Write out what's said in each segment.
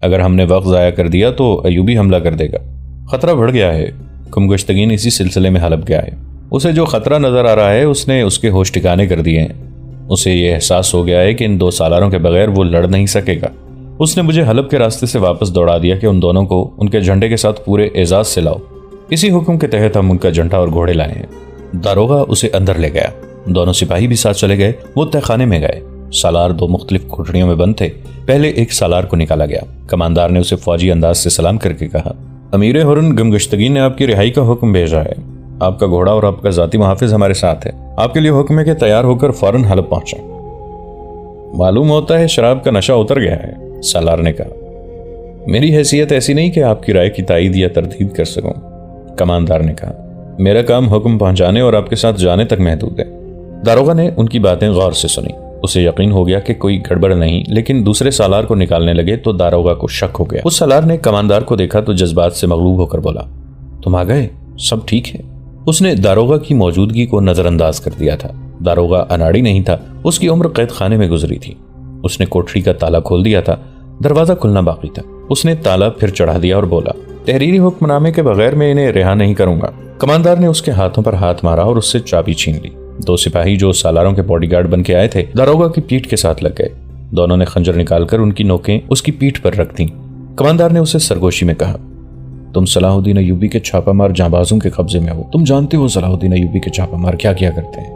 اگر ہم نے وقت ضائع کر دیا تو ایوبی حملہ کر دے گا۔ خطرہ بڑھ گیا ہے۔ گمگشتگین اسی سلسلے میں حلب گیا ہے۔ اسے جو خطرہ نظر آ رہا ہے اس نے اس کے ہوش ٹھکانے کر دیے ہیں۔ اسے یہ احساس ہو گیا ہے کہ ان 2 سالاروں کے بغیر وہ لڑ نہیں سکے گا۔ اس نے مجھے حلب کے راستے سے واپس دوڑا دیا کہ ان دونوں کو ان کے جھنڈے کے ساتھ پورے اعزاز سے لاؤ۔ اسی حکم کے تحت ہم ان کا جھنڈا اور گھوڑے لائے ہیں۔ داروغہ اسے اندر لے گیا۔ دونوں سپاہی بھی ساتھ چلے گئے۔ وہ تہ خانے میں گئے۔ سالار 2 مختلف کوٹڑیوں میں بند تھے۔ پہلے ایک سالار کو نکالا گیا۔ کماندار نے اسے فوجی انداز سے سلام کر کے کہا، امیر ہرن گمگشتگین نے آپ کی رہائی کا حکم بھیجا ہے۔ آپ کا گھوڑا اور آپ کا ذاتی محافظ ہمارے ساتھ ہے۔ آپ کے لیے حکم ہے کہ تیار ہو کر فوراً حلب پہنچیں۔ معلوم ہوتا ہے شراب کا نشہ اتر گیا ہے، سالار نے کہا۔ میری حیثیت ایسی نہیں کہ آپ کی رائے کی تائید یا تردید کر سکوں، کماندار نے کہا۔ میرا کام حکم پہنچانے اور آپ کے ساتھ جانے تک محدود ہے۔ داروغہ نے ان کی باتیں غور سے سنی۔ اسے یقین ہو گیا کہ کوئی گڑبڑ نہیں، لیکن دوسرے سالار کو نکالنے لگے تو داروغہ کو شک ہو گیا۔ اس سالار نے کماندار کو دیکھا تو جذبات سے مغلوب ہو کر بولا، تم آ گئے، سب ٹھیک ہے؟ اس نے داروغہ کی موجودگی کو نظر انداز کر دیا تھا۔ داروغہ اناڑی نہیں تھا، اس کی عمر قید خانے میں گزری تھی۔ اس نے کوٹری کا تالا کھول دیا تھا، دروازہ کھلنا باقی تھا۔ اس نے تالا پھر چڑھا دیا اور بولا، تحریری حکم نامے کے بغیر میں انہیں رہا نہیں کروں گا۔ کماندار نے اس کے ہاتھوں پر ہاتھ مارا اور اس سے چابی چھین لی۔ 2 سپاہی جو سالاروں کے باڈی گارڈ بن کے آئے تھے داروغہ کی پیٹھ کے ساتھ لگ گئے۔ دونوں نے خنجر نکال کر ان کی نوکیں اس کی پیٹھ پر رکھ دیں۔ کماندار نے اسے سرگوشی میں کہا، تم صلاح الدین ایوبی کے چھاپا مار جانبازوں کے قبضے میں ہو۔ تم جانتے ہو صلاح الدین ایوبی کے چھاپا مار کیا کیا کرتے ہیں۔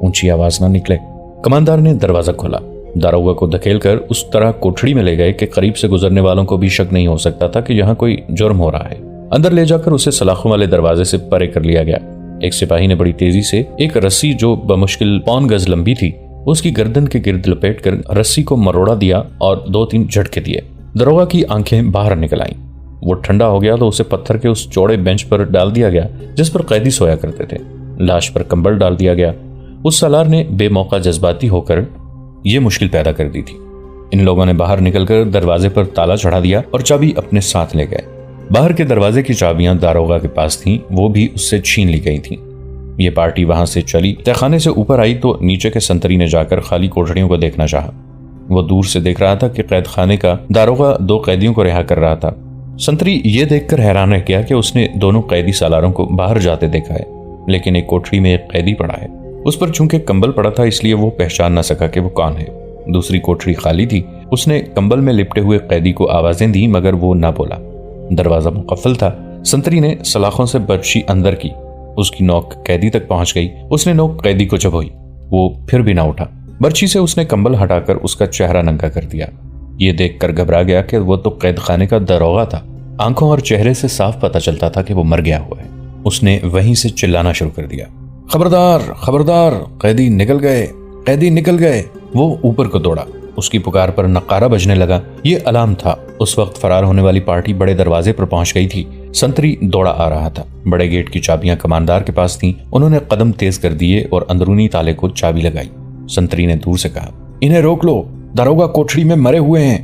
اونچی آواز نہ نکلے۔ کماندار نے دروازہ کھولا۔ داروغہ کو دھکیل کر اس طرح کوٹھڑی میں لے گئے کہ قریب سے گزرنے والوں کو بھی شک نہیں ہو سکتا تھا کہ یہاں کوئی جرم ہو رہا ہے۔ اندر لے جا کر اسے سلاخوں والے دروازے سے پرے کر لیا گیا۔ ایک سپاہی نے بڑی تیزی سے ایک رسی جو بمشکل 1 گز لمبی تھی اس کی گردن کے گرد لپیٹ کر رسی کو مروڑا دیا اور 2-3 جھٹکے دیے۔ داروغہ کی آنکھیں باہر نکل آئیں۔ وہ ٹھنڈا ہو گیا تو اسے پتھر کے اس چوڑے بینچ پر ڈال دیا گیا جس پر قیدی سویا کرتے تھے۔ لاش پر کمبل ڈال دیا گیا۔ اس سالار نے بے موقع جذباتی ہو کر یہ مشکل پیدا کر دی تھی۔ ان لوگوں نے باہر نکل کر دروازے پر تالا چڑھا دیا اور چابی اپنے ساتھ لے گئے۔ باہر کے دروازے کی چابیاں داروغہ کے پاس تھیں، وہ بھی اس سے چھین لی گئی تھیں۔ یہ پارٹی وہاں سے چلی، تہخانے سے اوپر آئی تو نیچے کے سنتری نے جا کر خالی کوٹڑیوں کو دیکھنا چاہا۔ وہ دور سے دیکھ رہا تھا کہ قید خانے کا داروغہ 2 قیدیوں کو رہا کر رہا تھا۔ سنتری یہ دیکھ کر حیران رہ گیا کہ اس نے دونوں قیدی سالاروں کو باہر جاتے دیکھا ہے، لیکن ایک کوٹڑی میں ایک قیدی پڑا ہے۔ اس پر چونکہ کمبل پڑا تھا اس لیے وہ پہچان نہ سکا کہ وہ کون ہے۔ دوسری کوٹڑی خالی تھی۔ اس نے کمبل میں لپٹے ہوئے قیدی کو آوازیں دی مگر وہ نہ بولا۔ دروازہ مقفل تھا۔ سنتری نے سلاخوں سے برچی اندر کی۔ اس کی نوک قیدی تک پہنچ گئی۔ اس نے نوک قیدی کو چبھوئی۔ وہ پھر بھی نہ اٹھا۔ برچی سے اس نے کمبل ہٹا کر اس کا چہرہ ننگا کر دیا۔ یہ دیکھ کر گھبرا گیا کہ وہ تو قید خانے کا داروغہ تھا۔ آنکھوں اور چہرے سے صاف پتہ چلتا تھا کہ وہ مر گیا ہوا ہے۔ اس نے وہیں سے چلانا شروع کر دیا، خبردار خبردار، قیدی نکل گئے، قیدی نکل گئے۔ وہ اوپر کو دوڑا۔ اس کی پکار پر نقارہ بجنے لگا۔ یہ الارم تھا۔ اس وقت فرار ہونے والی پارٹی بڑے دروازے پر پہنچ گئی تھی۔ سنتری دوڑا آ رہا تھا۔ بڑے گیٹ کی چابیاں کماندار کے پاس تھیں۔ انہوں نے قدم تیز کر دیے اور اندرونی تالے کو چابی لگائی۔ سنتری نے دور سے کہا، انہیں روک لو، داروغہ کوٹھڑی میں مرے ہوئے ہیں۔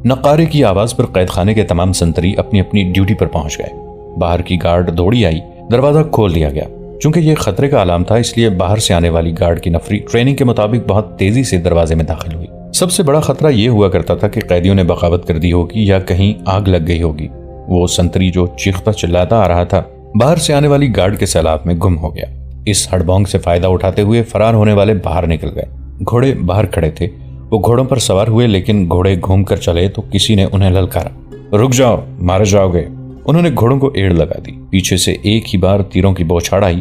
نقارے کی آواز پر قید خانے کے تمام سنتری اپنی اپنی ڈیوٹی پر پہنچ گئے۔ باہر کی گارڈ دوڑی آئی۔ دروازہ کھول دیا گیا۔ چونکہ یہ خطرے کا علام تھا اس لیے باہر سے آنے والی گارڈ کی نفری ٹریننگ کے مطابق بہت تیزی سے دروازے میں داخل ہوئی۔ سب سے بڑا خطرہ یہ ہوا کرتا تھا کہ قیدیوں نے بغاوت کر دی ہوگی یا کہیں آگ لگ گئی ہوگی۔ وہ سنتری جو چیختا چلاتا آ رہا تھا باہر سے آنے والی گارڈ کے سیلاب میں گم ہو گیا۔ اس ہڑبونگ سے فائدہ اٹھاتے ہوئے فرار ہونے والے باہر نکل گئے۔ گھوڑے باہر کھڑے تھے۔ وہ گھوڑوں پر سوار ہوئے لیکن گھوڑے گھوم کر چلے تو کسی نے انہیں للکارا، رک جاؤ، مارے جاؤ گے۔ انہوں نے گھوڑوں کو ایڑ لگا دی۔ پیچھے سے ایک ہی بار تیروں کی بوچھاڑ آئی۔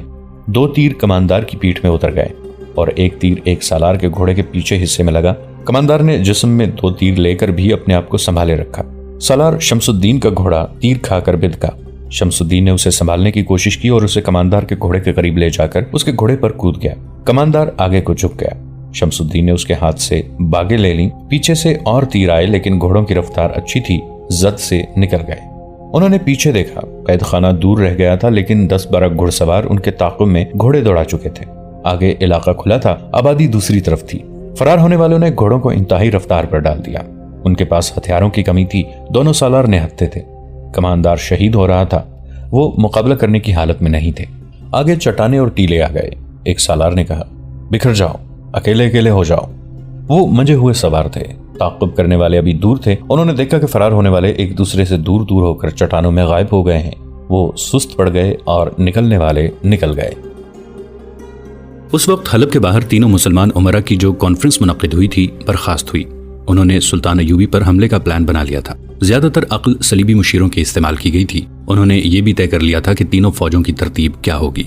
2 تیر کماندار کی پیٹھ میں اتر گئے اور ایک تیر ایک سالار کے گھوڑے کے پیچھے حصے میں لگا۔ کماندار نے جسم میں 2 تیر لے کر بھی اپنے آپ کو سنبھالے رکھا۔ سالار شمس الدین کا گھوڑا تیر کھا کر بد گا۔ شمس الدین نے اسے سنبھالنے کی کوشش کی اور اسے کماندار کے گھوڑے کے قریب لے جا کر اس کے گھوڑے پر کود گیا۔ کماندار آگے کو جھک گیا۔ شمس الدین نے اس کے ہاتھ سے باگیں لے لیں۔ پیچھے سے اور تیر آئے لیکن گھوڑوں کی رفتار اچھی تھی، زد سے نکل گئے۔ انہوں نے پیچھے دیکھا۔ قید خانہ دور رہ گیا تھا لیکن 10-12 گھڑ سوار ان کے تعاقب میں گھوڑے دوڑا چکے تھے۔ آگے علاقہ کھلا تھا، آبادی دوسری طرف تھی۔ فرار ہونے والوں نے گھوڑوں کو انتہائی رفتار پر ڈال دیا۔ ان کے پاس ہتھیاروں کی کمی تھی۔ دونوں سالار نہتے تھے۔ کماندار شہید ہو رہا تھا۔ وہ مقابلہ کرنے کی حالت میں نہیں تھے۔ آگے چٹانے اور ٹیلے آ گئے۔ ایک سالار نے کہا، بکھر جاؤ، اکیلے اکیلے ہو جاؤ۔ وہ منجے ہوئے سوار تھے۔ تعقب کرنے والے ابھی دور تھے، انہوں نے دیکھا کہ فرار ہونے والے ایک دوسرے سے دور دور ہو کر چٹانوں میں غائب ہو گئے ہیں۔ وہ سست پڑ گئے اور نکلنے والے نکل گئے۔ اس وقت حلب کے باہر تینوں مسلمان امراء کی جو کانفرنس منعقد ہوئی تھی برخاست ہوئی۔ انہوں نے سلطان ایوبی پر حملے کا پلان بنا لیا تھا۔ زیادہ تر عقل صلیبی مشیروں کی استعمال کی گئی تھی۔ انہوں نے یہ بھی طے کر لیا تھا کہ تینوں فوجوں کی ترتیب کیا ہوگی۔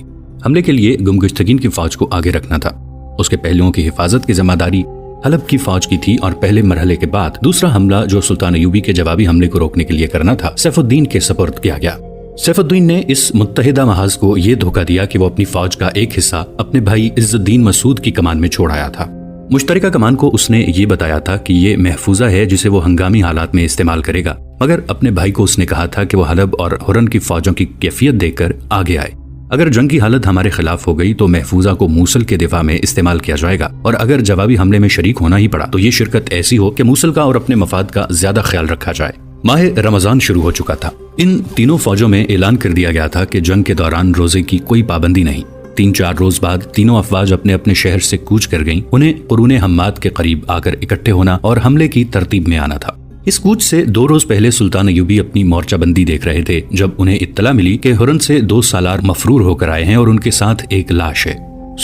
حملے کے لیے گمگشتگین کی فوج کو آگے رکھنا تھا۔ اس کے پہلوؤں کی حفاظت کی ذمہ داری حلب کی فوج کی تھی، اور پہلے مرحلے کے بعد دوسرا حملہ جو سلطان ایوبی کے جوابی حملے کو روکنے کے لیے کرنا تھا، سیف الدین کے سپرد کیا گیا۔ سیف الدین نے اس متحدہ محاذ کو یہ دھوکہ دیا کہ وہ اپنی فوج کا ایک حصہ اپنے بھائی عز الدین مسعود کی کمان میں چھوڑ آیا تھا۔ مشترکہ کمان کو اس نے یہ بتایا تھا کہ یہ محفوظہ ہے جسے وہ ہنگامی حالات میں استعمال کرے گا، مگر اپنے بھائی کو اس نے کہا تھا کہ وہ حلب اور ہرن کی فوجوں کی کیفیت دیکھ کر آگے آئے۔ اگر جنگ کی حالت ہمارے خلاف ہو گئی تو محفوظہ کو موصل کے دفاع میں استعمال کیا جائے گا، اور اگر جوابی حملے میں شریک ہونا ہی پڑا تو یہ شرکت ایسی ہو کہ موصل کا اور اپنے مفاد کا زیادہ خیال رکھا جائے۔ ماہ رمضان شروع ہو چکا تھا۔ ان تینوں فوجوں میں اعلان کر دیا گیا تھا کہ جنگ کے دوران روزے کی کوئی پابندی نہیں۔ 3-4 روز بعد تینوں افواج اپنے اپنے شہر سے کوچ کر گئیں۔ انہیں قرون حماد کے قریب آ کر اکٹھے ہونا اور حملے کی ترتیب میں آنا تھا۔ اس کوچ سے 2 روز پہلے سلطان ایوبی اپنی مورچہ بندی دیکھ رہے تھے جب انہیں اطلاع ملی کہ ہرن سے 2 سالار مفرور ہو کر آئے ہیں اور ان کے ساتھ ایک لاش ہے۔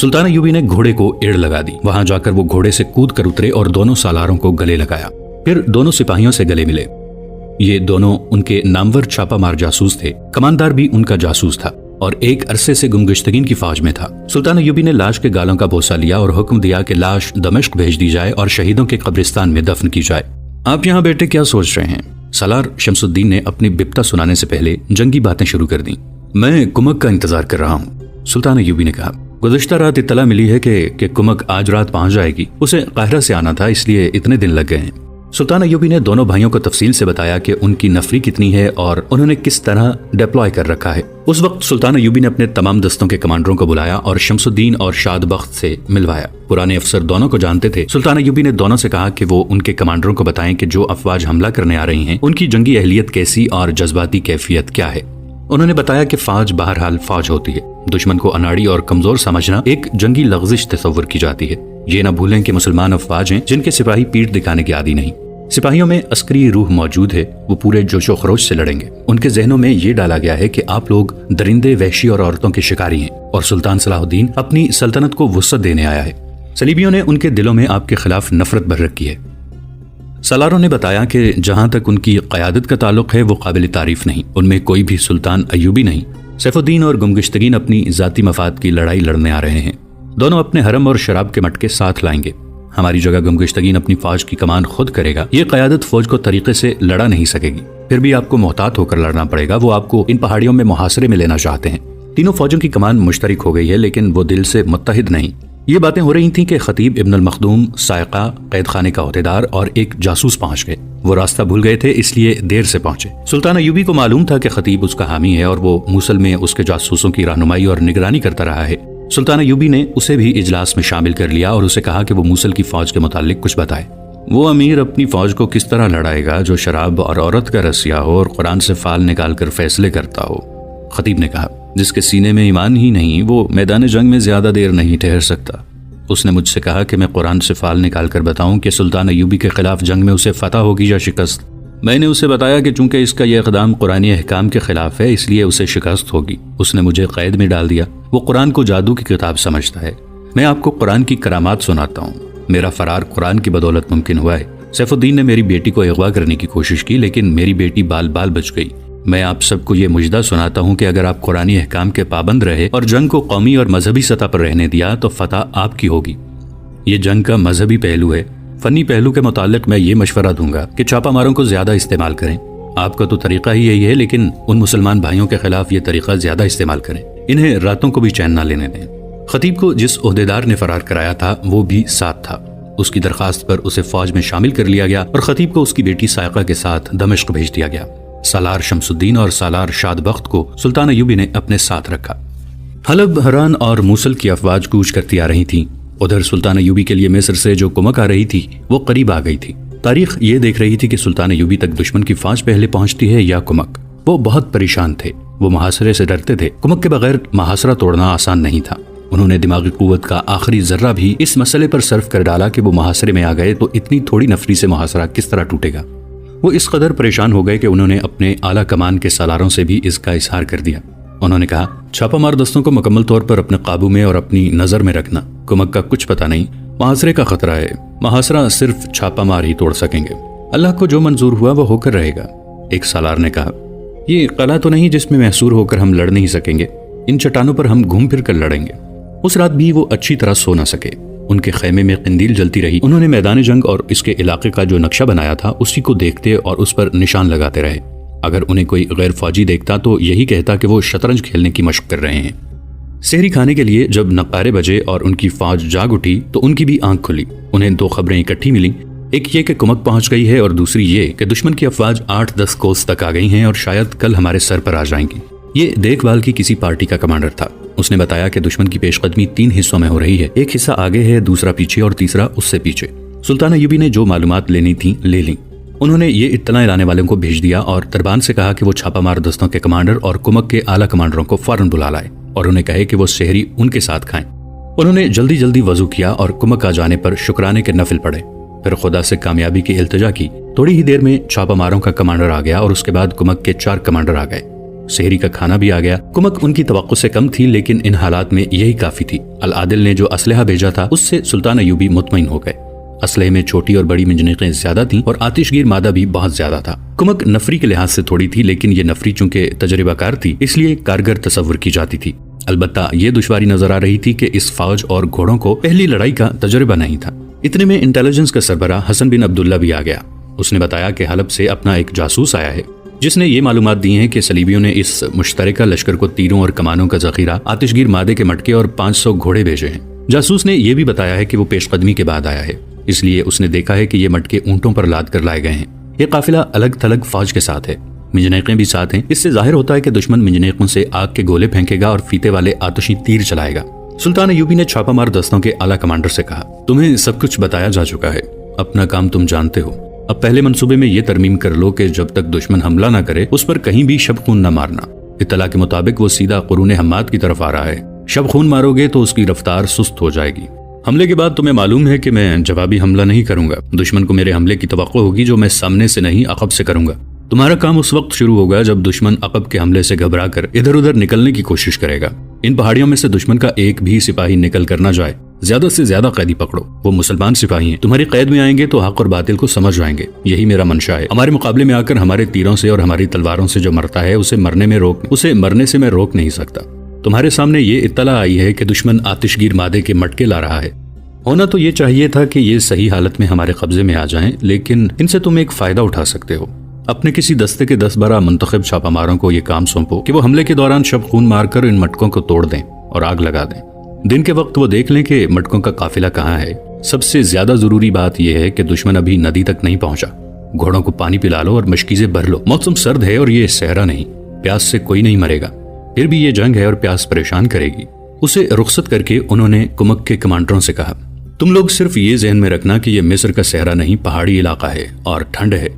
سلطان ایوبی نے گھوڑے کو ایڑ لگا دی۔ وہاں جا کر وہ گھوڑے سے کود کر اترے اور دونوں سالاروں کو گلے لگایا۔ پھر دونوں سپاہیوں سے گلے ملے۔ یہ دونوں ان کے نامور چھاپا مار جاسوس تھے۔ کماندار بھی ان کا جاسوس تھا اور ایک عرصے سے گمگشتگین کی فوج میں تھا۔ سلطان ایوبی نے لاش کے گالوں کا بوسہ لیا اور حکم دیا کہ لاش دمشق بھیج دی جائے اور شہیدوں کے قبرستان میں دفن کی جائے۔ آپ یہاں بیٹے کیا سوچ رہے ہیں؟ سالار شمس الدین نے اپنی بپتا سنانے سے پہلے جنگی باتیں شروع کر دیں۔ میں کمک کا انتظار کر رہا ہوں، سلطان ایوبی نے کہا۔ گزشتہ رات اطلاع ملی ہے کہ کمک آج رات پہنچ جائے گی۔ اسے قاہرہ سے آنا تھا، اس لیے اتنے دن لگ گئے ہیں۔ سلطان ایوبی نے دونوں بھائیوں کو تفصیل سے بتایا کہ ان کی نفری کتنی ہے اور انہوں نے کس طرح ڈپلوائے کر رکھا ہے۔ اس وقت سلطان ایوبی نے اپنے تمام دستوں کے کمانڈروں کو بلایا اور شمس الدین اور شاد بخت سے ملوایا۔ پرانے افسر دونوں کو جانتے تھے۔ سلطان ایوبی نے دونوں سے کہا کہ وہ ان کے کمانڈروں کو بتائیں کہ جو افواج حملہ کرنے آ رہی ہیں ان کی جنگی اہلیت کیسی اور جذباتی کیفیت کیا ہے۔ انہوں نے بتایا کہ فوج بہرحال فوج ہوتی ہے۔ دشمن کو اناڑی اور کمزور سمجھنا ایک جنگی لغزش تصور کی جاتی ہے۔ یہ نہ بھولیں کہ مسلمان افواج ہیں جن کے سپاہی پیٹھ دکھانے کے عادی نہیں۔ سپاہیوں میں عسکری روح موجود ہے، وہ پورے جوش و خروش سے لڑیں گے۔ ان کے ذہنوں میں یہ ڈالا گیا ہے کہ آپ لوگ درندے، وحشی اور عورتوں کے شکاری ہیں، اور سلطان صلاح الدین اپنی سلطنت کو وسعت دینے آیا ہے۔ صلیبیوں نے ان کے دلوں میں آپ کے خلاف نفرت بھر رکھی ہے۔ سالاروں نے بتایا کہ جہاں تک ان کی قیادت کا تعلق ہے وہ قابل تعریف نہیں، ان میں کوئی بھی سلطان ایوبی نہیں۔ سیف الدین اور گمگشتگین اپنی ذاتی مفاد کی لڑائی لڑنے آ رہے ہیں۔ دونوں اپنے حرم اور شراب کے مٹکے ساتھ لائیں گے۔ ہماری جگہ گمگشتگین اپنی فوج کی کمان خود کرے گا۔ یہ قیادت فوج کو طریقے سے لڑا نہیں سکے گی، پھر بھی آپ کو محتاط ہو کر لڑنا پڑے گا۔ وہ آپ کو ان پہاڑیوں میں محاصرے میں لینا چاہتے ہیں۔ تینوں فوجوں کی کمان مشترک ہو گئی ہے، لیکن وہ دل سے متحد نہیں۔ یہ باتیں ہو رہی تھیں کہ خطیب ابن المخدوم، سائقہ، قید خانے کا عہدیدار اور ایک جاسوس پہنچ گئے۔ وہ راستہ بھول گئے تھے، اس لیے دیر سے پہنچے۔ سلطان ایوبی کو معلوم تھا کہ خطیب اس کا حامی ہے اور وہ موصل میں اس کے جاسوسوں کی رہنمائی اور نگرانی کرتا رہا ہے۔ سلطان ایوبی نے اسے بھی اجلاس میں شامل کر لیا اور اسے کہا کہ وہ موصل کی فوج کے متعلق کچھ بتائے۔ وہ امیر اپنی فوج کو کس طرح لڑائے گا جو شراب اور عورت کا رسیا ہو اور قرآن سے فال نکال کر فیصلے کرتا ہو؟ خطیب نے کہا، جس کے سینے میں ایمان ہی نہیں وہ میدان جنگ میں زیادہ دیر نہیں ٹھہر سکتا۔ اس نے مجھ سے کہا کہ میں قرآن سے فال نکال کر بتاؤں کہ سلطان ایوبی کے خلاف جنگ میں اسے فتح ہوگی یا شکست۔ میں نے اسے بتایا کہ چونکہ اس کا یہ اقدام قرآنی احکام کے خلاف ہے اس لیے اسے شکست ہوگی۔ اس نے مجھے قید میں ڈال دیا۔ وہ قرآن کو جادو کی کتاب سمجھتا ہے۔ میں آپ کو قرآن کی کرامات سناتا ہوں۔ میرا فرار قرآن کی بدولت ممکن ہوا ہے۔ سیف الدین نے میری بیٹی کو اغوا کرنے کی کوشش کی، لیکن میری بیٹی بال بال بچ گئی۔ میں آپ سب کو یہ مجدہ سناتا ہوں کہ اگر آپ قرآنی احکام کے پابند رہے اور جنگ کو قومی اور مذہبی سطح پر رہنے دیا تو فتح آپ کی ہوگی۔ یہ جنگ کا مذہبی پہلو ہے۔ فنی پہلو کے متعلق میں یہ مشورہ دوں گا کہ چھاپا ماروں کو زیادہ استعمال کریں۔ آپ کا تو طریقہ ہی یہی ہے، لیکن ان مسلمان بھائیوں کے خلاف یہ طریقہ زیادہ استعمال کریں۔ انہیں راتوں کو بھی چین نہ لینے دیں۔ خطیب کو جس عہدیدار نے فرار کرایا تھا وہ بھی ساتھ تھا۔ اس کی درخواست پر اسے فوج میں شامل کر لیا گیا اور خطیب کو اس کی بیٹی سائقہ کے ساتھ دمشق بھیج دیا گیا۔ سالار شمس الدین اور سالار شاد بخت کو سلطان ایوبی نے اپنے ساتھ رکھا۔ حلب، ہران اور موصل کی افواج کوچ کرتی آ رہی تھیں۔ ادھر سلطان ایوبی کے لیے مصر سے جو کمک آ رہی تھی وہ قریب آ گئی تھی۔ تاریخ یہ دیکھ رہی تھی کہ سلطان ایوبی تک دشمن کی فوج پہلے پہنچتی ہے یا کمک۔ وہ بہت پریشان تھے۔ وہ محاصرے سے ڈرتے تھے۔ کمک کے بغیر محاصرہ توڑنا آسان نہیں تھا۔ انہوں نے دماغی قوت کا آخری ذرہ بھی اس مسئلے پر صرف کر ڈالا کہ وہ محاصرے میں آ گئے تو اتنی تھوڑی نفری سے محاصرہ کس طرح ٹوٹے گا۔ وہ اس قدر پریشان ہو گئے کہ انہوں نے اپنے اعلیٰ کمان کے سالاروں سے بھی اس کا اظہار کر دیا۔ انہوں نے کہا، چھاپا مار دستوں کو مکمل طور پر اپنے قابو میں اور اپنی نظر میں رکھنا، کمک کا کچھ پتہ نہیں، محاصرے کا خطرہ ہے، محاصرہ صرف چھاپا مار ہی توڑ سکیں گے، اللہ کو جو منظور ہوا وہ ہو کر رہے گا۔ ایک سالار نے کہا، یہ قلعہ تو نہیں جس میں محصور ہو کر ہم لڑ نہیں سکیں گے، ان چٹانوں پر ہم گھوم پھر کر لڑیں گے۔ اس رات بھی وہ اچھی طرح سو نہ سکے، ان کے خیمے میں قندیل جلتی رہی۔ انہوں نے میدان جنگ اور اس کے علاقے کا جو نقشہ بنایا تھا اسی کو دیکھتے اور اس پر نشان لگاتے رہے۔ اگر انہیں کوئی غیر فوجی دیکھتا تو یہی کہتا کہ وہ شطرنج کھیلنے کی مشق کر رہے ہیں۔ سحری کھانے کے لیے جب نقارے بجے اور ان کی فوج جاگ اٹھی تو ان کی بھی آنکھ کھلی۔ انہیں دو خبریں اکٹھی ملیں، ایک یہ کہ کمک پہنچ گئی ہے اور دوسری یہ کہ دشمن کی افواج 8-10 کوس تک آ گئی ہیں اور شاید کل ہمارے سر پر آ جائیں گی۔ یہ دیکھ بھال کی کسی پارٹی کا کمانڈر تھا۔ اس نے بتایا کہ دشمن کی پیش قدمی 3 حصوں میں ہو رہی ہے، ایک حصہ آگے ہے، دوسرا پیچھے اور تیسرا اس سے پیچھے۔ سلطان ایوبی نے جو معلومات لینی تھیں لے لیں۔ انہوں نے یہ اطلاع لانے والوں کو بھیج دیا اور دربان سے کہا کہ وہ چھاپا مار دستوں کے کمانڈر اور کمک کے اعلیٰ کمانڈروں کو فوراً بلا لائے اور انہیں کہے کہ وہ سحری ان کے ساتھ کھائیں۔ انہوں نے جلدی جلدی وضو کیا اور کمک آ جانے پر شکرانے کے نفل پڑھے، پھر خدا سے کامیابی کی التجا کی۔ تھوڑی ہی دیر میں چھاپا ماروں کا کمانڈر آ گیا اور اس کے بعد کمک کے 4 کمانڈر آ گئے۔ سحری کا کھانا بھی آ گیا۔ کمک ان کی توقع سے کم تھی لیکن ان حالات میں یہی کافی تھی۔ العادل نے جو اسلحہ بھیجا تھا اس سے سلطان ایوبی مطمئن ہو گئے۔ اسلحے میں چھوٹی اور بڑی منجنیقیں زیادہ تھیں اور آتش گیر مادہ بھی بہت زیادہ تھا۔ کمک نفری کے لحاظ سے تھوڑی تھی لیکن یہ نفری چونکہ تجربہ کار تھی اس لیے کارگر تصور کی جاتی تھی۔ البتہ یہ دشواری نظر آ رہی تھی کہ اس فوج اور گھوڑوں کو پہلی لڑائی کا تجربہ نہیں تھا۔ اتنے میں انٹیلیجنس کا سربراہ حسن بن عبداللہ بھی آ گیا۔ اس نے بتایا کہ حلب سے اپنا ایک جاسوس آیا ہے جس نے یہ معلومات دی ہیں کہ صلیبیوں نے اس مشترکہ لشکر کو تیروں اور کمانوں کا ذخیرہ، آتش گیر مادے کے مٹکے اور 500 گھوڑے بھیجے ہیں۔ جاسوس نے یہ بھی بتایا ہے کہ وہ پیش قدمی کے بعد آیا ہے، اس لیے اس نے دیکھا ہے کہ یہ مٹکے اونٹوں پر لاد کر لائے گئے ہیں۔ یہ قافلہ الگ تھلگ فوج کے ساتھ ہے، منجنیقیں بھی ساتھ ہیں۔ اس سے ظاہر ہوتا ہے کہ دشمن منجنیقوں سے آگ کے گولے پھینکے گا اور فیتے والے آتشی تیر چلائے گا۔ سلطان ایوبی نے چھاپا مار دستوں کے اعلیٰ کمانڈر سے کہا، تمہیں سب کچھ بتایا جا چکا ہے، اپنا کام تم جانتے ہو، اب پہلے منصوبے میں یہ ترمیم کر لو کہ جب تک دشمن حملہ نہ کرے اس پر کہیں بھی شب خون نہ مارنا۔ اطلاع کے مطابق وہ سیدھا قرون حماد کی طرف آ رہا ہے، شب خون مارو گے تو اس کی رفتار سست ہو جائے گی۔ حملے کے بعد تمہیں معلوم ہے کہ میں جوابی حملہ نہیں کروں گا، دشمن کو میرے حملے کی توقع ہوگی جو میں سامنے سے نہیں عقب سے کروں گا۔ تمہارا کام اس وقت شروع ہوگا جب دشمن عقب کے حملے سے گھبرا کر ادھر ادھر نکلنے کی کوشش کرے گا۔ ان پہاڑیوں میں سے دشمن کا ایک بھی سپاہی نکل کر نہ جائے، زیادہ سے زیادہ قیدی پکڑو، وہ مسلمان سپاہی ہیں، تمہاری قید میں آئیں گے تو حق اور باطل کو سمجھ جائیں گے، یہی میرا منشا ہے۔ ہمارے مقابلے میں آ کر ہمارے تیروں سے اور ہماری تلواروں سے جو مرتا ہے اسے مرنے سے میں روک نہیں سکتا۔ تمہارے سامنے یہ اطلاع آئی ہے کہ دشمن آتش گیر مادے کے مٹکے لا رہا ہے، ہونا تو یہ چاہیے تھا کہ یہ صحیح حالت میں ہمارے قبضے میں آ جائیں، لیکن ان سے تم ایک فائدہ اٹھا سکتے ہو۔ اپنے کسی دستے کے 10-12 منتخب چھاپا ماروں کو یہ کام سونپو کہ وہ حملے کے دوران شب خون مار کر ان مٹکوں کو توڑ دیں اور آگ لگا دیں۔ دن کے وقت وہ دیکھ لیں کہ مٹکوں کا قافلہ کہاں ہے۔ سب سے زیادہ ضروری بات یہ ہے کہ دشمن ابھی ندی تک نہیں پہنچا، گھوڑوں کو پانی پلا لو اور مشکیزیں بھر لو۔ موسم سرد ہے اور یہ صحرا نہیں، پیاس سے کوئی نہیں مرے گا، پھر بھی یہ جنگ ہے اور پیاس پریشان کرے گی۔ اسے رخصت کر کے انہوں نے کمک کے کمانڈروں سے کہا، تم لوگ صرف یہ ذہن میں رکھنا کہ یہ مصر کا صحرا نہیں، پہاڑی علاقہ ہے اور ٹھنڈ ہے،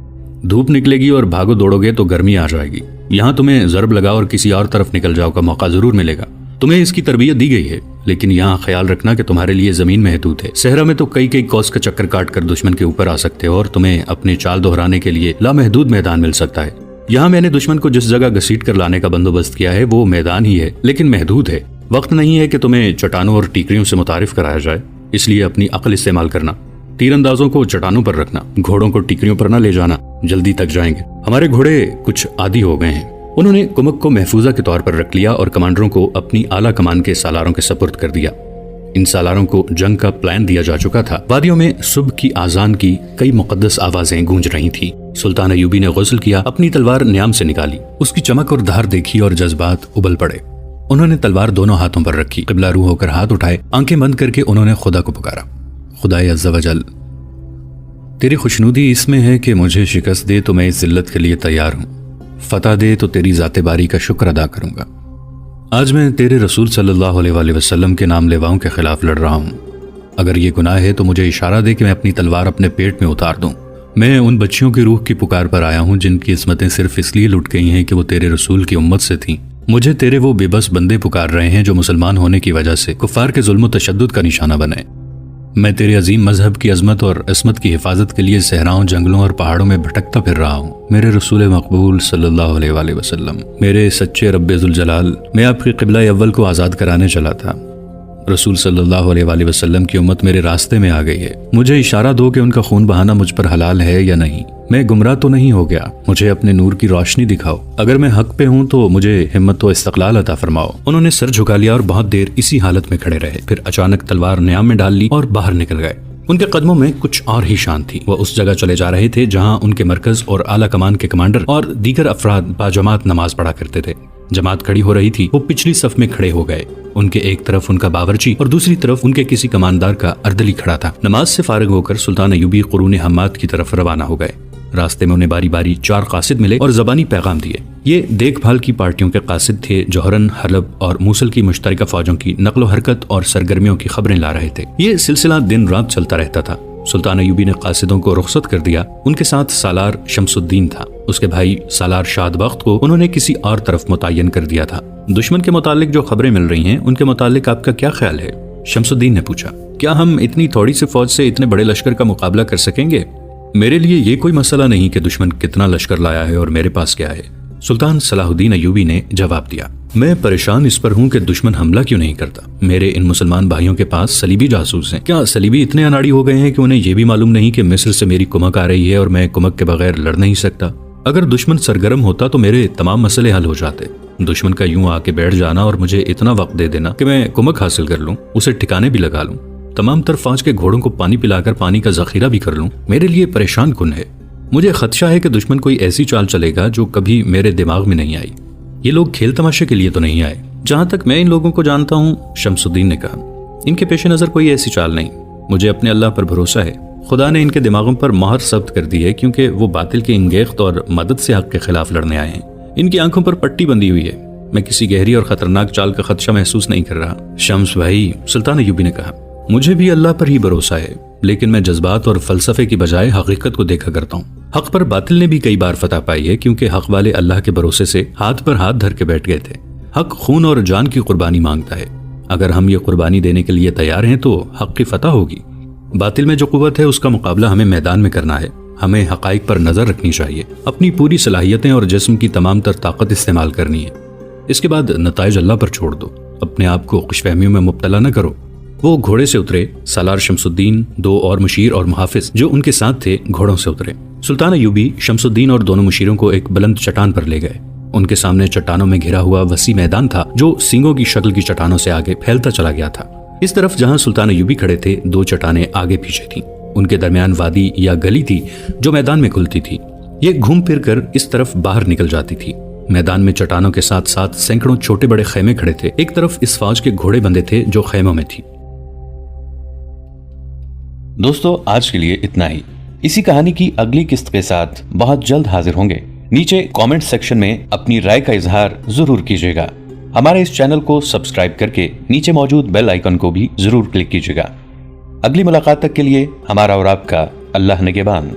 دھوپ نکلے گی اور بھاگو دوڑو گے تو گرمی آ جائے گی، یہاں تمہیں ضرب لگاؤ اور کسی اور طرف نکل جاؤ کا موقع ضرور ملے گا۔ تمہیں اس کی تربیت دی گئی ہے، لیکن یہاں خیال رکھنا کہ تمہارے لیے زمین محدود ہے۔ صحرا میں تو کئی کوس کا چکر کاٹ کر دشمن کے اوپر آ سکتے ہو اور تمہیں اپنی چال دہرانے کے لیے لامحدود میدان مل سکتا ہے۔ یہاں میں نے دشمن کو جس جگہ گھسیٹ کر لانے کا بندوبست کیا ہے وہ میدان ہی ہے، لیکن محدود ہے۔ وقت نہیں ہے کہ تمہیں چٹانوں اور ٹیکریوں سے متعارف کرایا جائے، اس لیے اپنی عقل استعمال کرنا۔ تیر اندازوں کو چٹانوں پر رکھنا، گھوڑوں کو ٹیکریوں پر نہ لے جانا، جلدی تک جائیں گے، ہمارے گھوڑے کچھ عادی ہو گئے ہیں۔ انہوں نے کمک کو محفوظہ کے طور پر رکھ لیا اور کمانڈروں کو اپنی اعلیٰ کمان کے سالاروں کے سپرد کر دیا۔ ان سالاروں کو جنگ کا پلان دیا جا چکا تھا۔ وادیوں میں صبح کی آذان کی کئی مقدس آوازیں گونج رہی تھیں۔ سلطان ایوبی نے غسل کیا، اپنی تلوار نیام سے نکالی، اس کی چمک اور دھار دیکھی اور جذبات ابل پڑے۔ انہوں نے تلوار دونوں ہاتھوں پر رکھی، قبلہ رو ہو کر ہاتھ اٹھائے، آنکھیں بند کر کے انہوں نے خدا کو پکارا، خدائے عز و جل، تیری خوشنودی اس میں ہے کہ مجھے شکست دے تو میں اس ذلت کے لیے تیار ہوں، فتح دے تو تیری ذات باری کا شکر ادا کروں گا۔ آج میں تیرے رسول صلی اللہ علیہ وآلہ وسلم کے نام لیواؤں کے خلاف لڑ رہا ہوں، اگر یہ گناہ ہے تو مجھے اشارہ دے کہ میں اپنی تلوار اپنے پیٹ میں اتار دوں۔ میں ان بچیوں کی روح کی پکار پر آیا ہوں جن کی عصمتیں صرف اس لیے لٹ گئی ہیں کہ وہ تیرے رسول کی امت سے تھیں۔ مجھے تیرے وہ بے بس بندے پکار رہے ہیں جو مسلمان ہونے کی وجہ سے کفار کے ظلم و تشدد کا نشانہ بنے۔ میں تیرے عظیم مذہب کی عظمت اور عصمت کی حفاظت کے لیے صحراؤں، جنگلوں اور پہاڑوں میں بھٹکتا پھر رہا ہوں۔ میرے رسول مقبول صلی اللہ علیہ وآلہ وسلم، میرے سچے رب ذوالجلال، میں آپ کی قبلہ اول کو آزاد کرانے چلا تھا۔ رسول صلی اللہ علیہ وآلہ وسلم کی امت میرے راستے میں آ گئی ہے، مجھے اشارہ دو کہ ان کا خون بہانا مجھ پر حلال ہے یا نہیں۔ میں گمراہ تو نہیں ہو گیا، مجھے اپنے نور کی روشنی دکھاؤ، اگر میں حق پہ ہوں تو مجھے ہمت و استقلال عطا فرماؤ۔ انہوں نے سر جھکا لیا اور بہت دیر اسی حالت میں کھڑے رہے، پھر اچانک تلوار نیام میں ڈال لی اور باہر نکل گئے۔ ان کے قدموں میں کچھ اور ہی شان تھی، وہ اس جگہ چلے جا رہے تھے جہاں ان کے مرکز اور اعلیٰ کمان کے کمانڈر اور دیگر افراد باجماعت نماز پڑھا کرتے تھے۔ جماعت کھڑی ہو رہی تھی، وہ پچھلی صف میں کھڑے ہو گئے۔ ان کے ایک طرف ان کا باورچی اور دوسری طرف ان کے کسی کماندار کا اردلی کھڑا تھا۔ نماز سے فارغ ہو کر سلطان ایوبی قرون حماد کی طرف روانہ ہو گئے۔ راستے میں انہیں باری باری 4 قاصد ملے اور زبانی پیغام دیے۔ یہ دیکھ بھال کی پارٹیوں کے قاصد تھے جو ہرن، حلب اور موصل کی مشترکہ فوجوں کی نقل و حرکت اور سرگرمیوں کی خبریں لا رہے تھے۔ یہ سلسلہ دن رات چلتا رہتا تھا۔ سلطان ایوبی نے قاصدوں کو رخصت کر دیا۔ ان کے ساتھ سالار شمس الدین تھا، اس کے بھائی سالار شاد بخت کو انہوں نے کسی اور طرف متعین کر دیا تھا۔ دشمن کے متعلق جو خبریں مل رہی ہیں ان کے متعلق آپ کا کیا خیال ہے؟ شمس الدین نے پوچھا۔ کیا ہم اتنی تھوڑی سی فوج سے اتنے بڑے لشکر کا مقابلہ کر سکیں گے؟ میرے لیے یہ کوئی مسئلہ نہیں کہ دشمن کتنا لشکر لایا ہے اور میرے پاس کیا ہے، سلطان صلاح الدین ایوبی نے جواب دیا۔ میں پریشان اس پر ہوں کہ دشمن حملہ کیوں نہیں کرتا۔ میرے ان مسلمان بھائیوں کے پاس صلیبی جاسوس ہیں۔ کیا صلیبی اتنے اناڑی ہو گئے ہیں کہ انہیں یہ بھی معلوم نہیں کہ مصر سے میری کمک آ رہی ہے اور میں کمک کے بغیر لڑ نہیں سکتا؟ اگر دشمن سرگرم ہوتا تو میرے تمام مسئلے حل ہو جاتے۔ دشمن کا یوں آ کے بیٹھ جانا اور مجھے اتنا وقت دے دینا کہ میں کمک حاصل کر لوں، اسے ٹھکانے بھی لگا لوں، تمام تر فوج کے گھوڑوں کو پانی پلا کر پانی کا ذخیرہ بھی کر لوں، میرے لیے پریشان کن ہے۔ مجھے خدشہ ہے کہ دشمن کوئی ایسی چال چلے گا جو کبھی میرے دماغ میں نہیں آئی۔ یہ لوگ کھیل تماشے کے لیے تو نہیں آئے۔ جہاں تک میں ان لوگوں کو جانتا ہوں، شمس الدین نے کہا، ان کے پیش نظر کوئی ایسی چال نہیں۔ مجھے اپنے اللہ پر بھروسہ ہے، خدا نے ان کے دماغوں پر مہر ثبت کر دی ہے، کیونکہ وہ باطل کے انگیخت اور مدد سے حق کے خلاف لڑنے آئے ہیں۔ ان کی آنکھوں پر پٹی بندھی ہوئی ہے، میں کسی گہری اور خطرناک چال کا خدشہ محسوس نہیں کر رہا۔ شمس بھائی، سلطان ایوبی نے کہا، مجھے بھی اللہ پر ہی بھروسہ ہے، لیکن میں جذبات اور فلسفے کی بجائے حقیقت کو دیکھا کرتا ہوں۔ حق پر باطل نے بھی کئی بار فتح پائی ہے، کیونکہ حق والے اللہ کے بھروسے سے ہاتھ پر ہاتھ دھر کے بیٹھ گئے تھے۔ حق خون اور جان کی قربانی مانگتا ہے، اگر ہم یہ قربانی دینے کے لیے تیار ہیں تو حق کی فتح ہوگی۔ باطل میں جو قوت ہے اس کا مقابلہ ہمیں میدان میں کرنا ہے، ہمیں حقائق پر نظر رکھنی چاہیے، اپنی پوری صلاحیتیں اور جسم کی تمام تر طاقت استعمال کرنی ہے، اس کے بعد نتائج اللہ پر چھوڑ دو، اپنے آپ کو خوش فہمیوں میں مبتلا نہ کرو۔ وہ گھوڑے سے اترے، سالار شمس الدین، 2 اور مشیر اور محافظ جو ان کے ساتھ تھے گھوڑوں سے اترے۔ سلطان ایوبی شمس الدین اور دونوں مشیروں کو ایک بلند چٹان پر لے گئے۔ ان کے سامنے چٹانوں میں گھرا ہوا وسیع میدان تھا جو سینگوں کی شکل کی چٹانوں سے آگے پھیلتا چلا گیا تھا۔ اس طرف جہاں سلطان ایوبی کھڑے تھے 2 چٹانیں آگے پیچھے تھیں، ان کے درمیان وادی یا گلی تھی جو میدان میں کھلتی تھی، یہ گھوم پھر کر اس طرف باہر نکل جاتی تھی۔ میدان میں چٹانوں کے ساتھ ساتھ سینکڑوں چھوٹے بڑے خیمے کھڑے تھے، ایک طرف اس فوج کے گھوڑے بندے تھے جو خیموں میں تھی۔ دوستو، آج کے لیے اتنا ہی۔ اسی کہانی کی اگلی قسط کے ساتھ بہت جلد حاضر ہوں گے۔ نیچے کامنٹ سیکشن میں اپنی رائے کا اظہار ضرور کیجیے گا۔ ہمارے اس چینل کو سبسکرائب کر کے نیچے موجود بیل آئیکن کو بھی ضرور کلک کیجیے گا۔ اگلی ملاقات تک کے لیے ہمارا اور آپ کا اللہ نگہبان۔